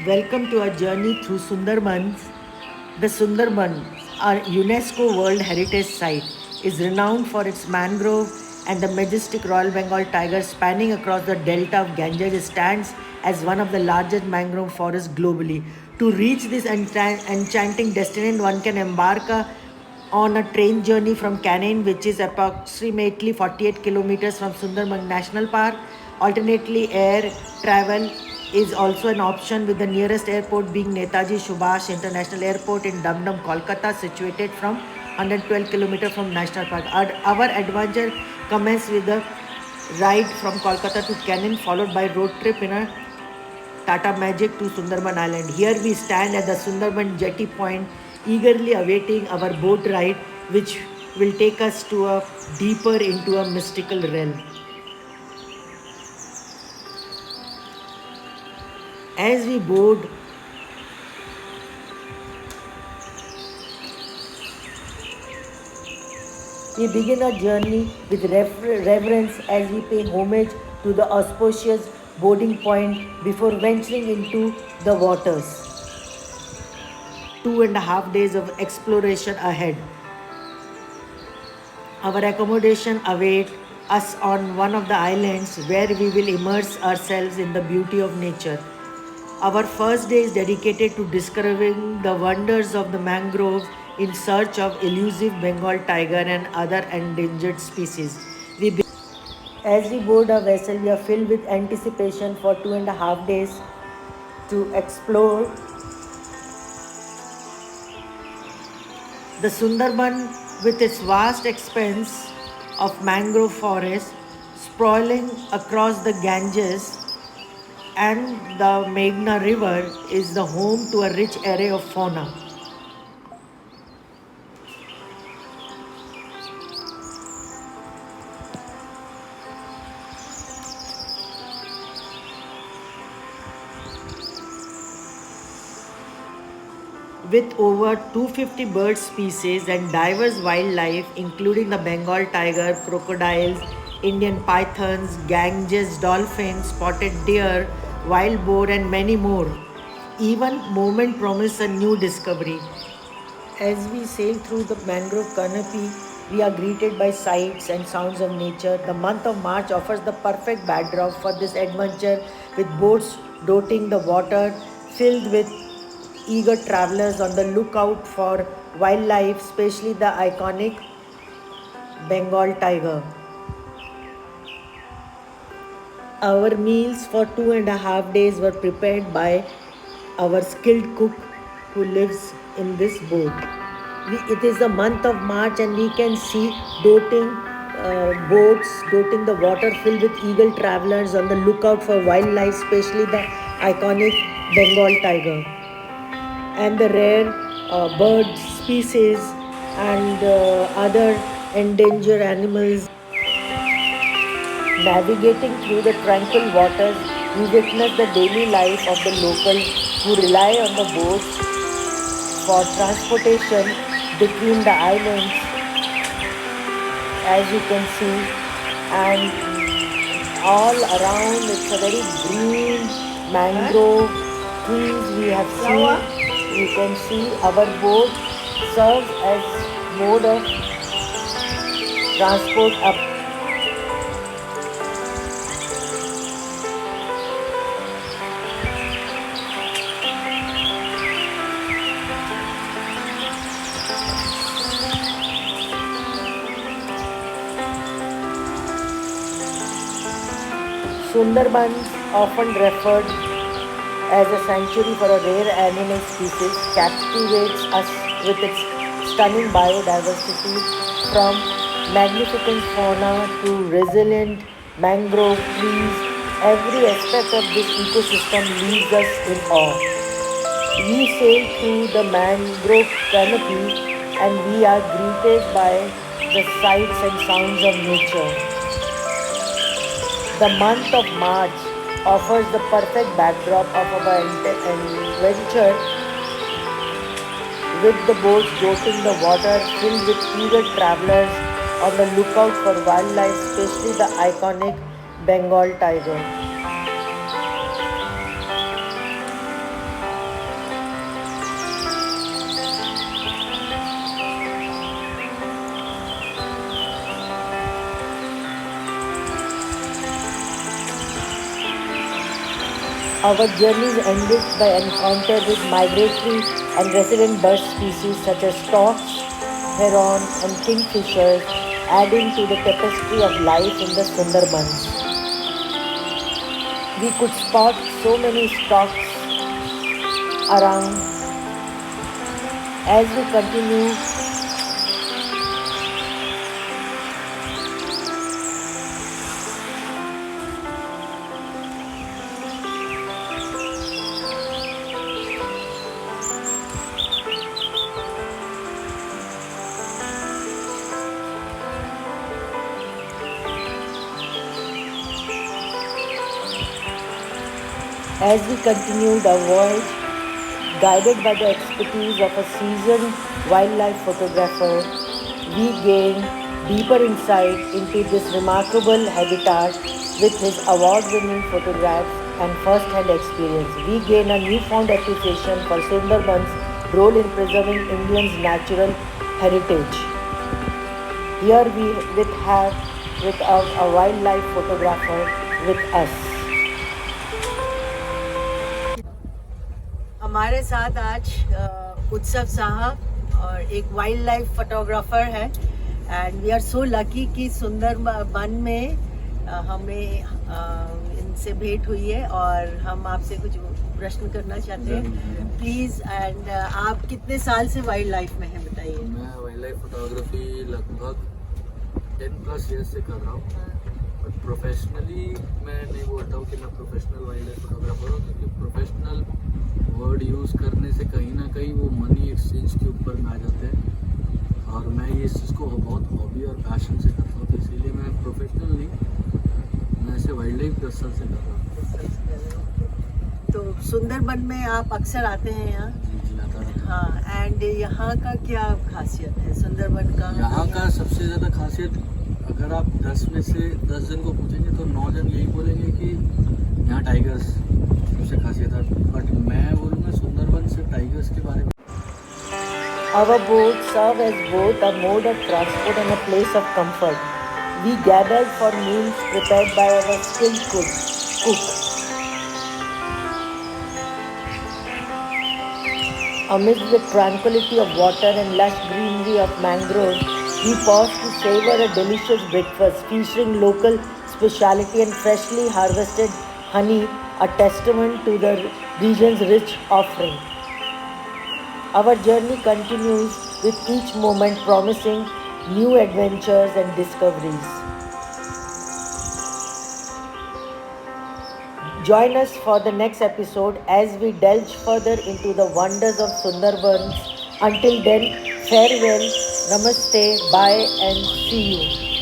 Welcome to our journey through Sundarbans. The Sundarbans, our UNESCO World Heritage Site, is renowned for its mangrove and the majestic Royal Bengal tiger spanning across the delta of Ganges stands as one of the largest mangrove forests globally. To reach this enchanting destination, one can embark on a train journey from Canaan, which is approximately 48 kilometers from Sundarban National Park. Alternately, air travel is also an option, with the nearest airport being Netaji Subhash International Airport in Dum Dum, Kolkata, situated from 112 kilometers from National Park. Our adventure commences with a ride from Kolkata to Canaan, followed by road trip in a Tata Magic to Sundarban Island. Here we stand at the Sundarban Jetty Point, eagerly awaiting our boat ride, which will take us to a deeper into a mystical realm. As we board, we begin our journey with reverence as we pay homage to the auspicious boarding point before venturing into the waters. 2.5 days of exploration ahead. Our accommodation awaits us on one of the islands where we will immerse ourselves in the beauty of nature. Our first day is dedicated to discovering the wonders of the mangroves in search of elusive Bengal tiger and other endangered species. As we board our vessel, we are filled with anticipation for 2.5 days to explore the Sundarban, with its vast expanse of mangrove forest sprawling across the Ganges and the Meghna River, is the home to a rich array of fauna. With over 250 bird species and diverse wildlife, including the Bengal tiger, crocodiles, Indian pythons, Ganges dolphins, spotted deer, wild boar, and many more. Even moment promise a new discovery. As we sail through the mangrove canopy, we are greeted by sights and sounds of nature. The month of March offers the perfect backdrop for this adventure, with boats dotting the water, filled with eager travelers on the lookout for wildlife, especially the iconic Bengal tiger. Our meals for 2.5 days were prepared by our skilled cook who lives in this boat. It is the month of March, and we can see doting boats dotting the water, filled with eagle travelers on the lookout for wildlife, especially the iconic Bengal tiger and the rare bird species and other endangered animals. Navigating through the tranquil waters, we witness the daily life of the locals who rely on the boats for transportation between the islands, as you can see, and all around it's a very green mangrove trees we have seen. You can see our boat serves as mode of transport up. Sundarbans, often referred as a sanctuary for a rare animal species, captivates us with its stunning biodiversity, from magnificent fauna to resilient mangrove trees. Every aspect of this ecosystem leaves us in awe. We sail through the mangrove canopy and we are greeted by the sights and sounds of nature. The month of March offers the perfect backdrop of our adventure, with the boats dotting the water, filled with eager travelers on the lookout for wildlife, especially the iconic Bengal tiger. Our journeys ended by encounter with migratory and resident bird species such as storks, heron, and kingfishers, adding to the tapestry of life in the Sundarbans. We could spot so many storks around as we continue. As we continued our voyage, guided by the expertise of a seasoned wildlife photographer, we gained deeper insight into this remarkable habitat with his award-winning photographs and first-hand experience. We gain a newfound appreciation for Sundarban's role in preserving Indians' natural heritage. Here we have with us a wildlife photographer with us. हमारे साथ आज उत्सव साहब और एक wildlife photographer है and we are so lucky कि सुंदरबन में हमें इनसे भेंट हुई है और हम आपसे कुछ प्रश्न करना चाहते हैं प्लीज़। एंड आप कितने साल से वाइल्ड लाइफ में हैं बताइए। मैं वाइल्ड लाइफ फोटोग्राफी लगभग 10+ ईयर्स से कर रहा हूँ, बट प्रोफेशनली मैं नहीं बोलता हूँ कि मैं प्रोफेशनल वाइल्ड लाइफ फोटोग्राफर हूँ, क्योंकि प्रोफेशनल वर्ड यूज़ करने से कहीं ना कहीं वो मनी एक्सचेंज के ऊपर में आ जाते हैं और मैं ये इस चीज़ को बहुत हॉबी और पैशन से करता हूँ, तो इसीलिए मैं प्रोफेशनल नहीं, मैं ऐसे वाइल्ड लाइफ 10 साल से कर रहा हूँ। तो सुंदरबन में आप अक्सर आते हैं यहाँ? जी आता रहता हूँ। हाँ, एंड यहाँ का क्या खासियत है सुंदरबन का? यहाँ का सबसे ज़्यादा खासियत, अगर आप 10 में से 10 जन को पूछेंगे तो 9 जन यही बोलेंगे कि यहाँ टाइगर्स सबसे खासियत है, बट मैं बोलूँगा सुंदरबन सिर्फ टाइगर्स के बारे में। Our boats serve as both a mode of transport and a place of comfort. We gathered for meals prepared by our skilled cook. Amidst the tranquility of water and lush greenery of mangroves, we paused to savor a delicious breakfast featuring local speciality and freshly harvested honey, a testament to the region's rich offering. Our journey continues with each moment promising new adventures and discoveries. Join us for the next episode as we delve further into the wonders of Sundarbans. Until then, farewell, namaste, bye and see you.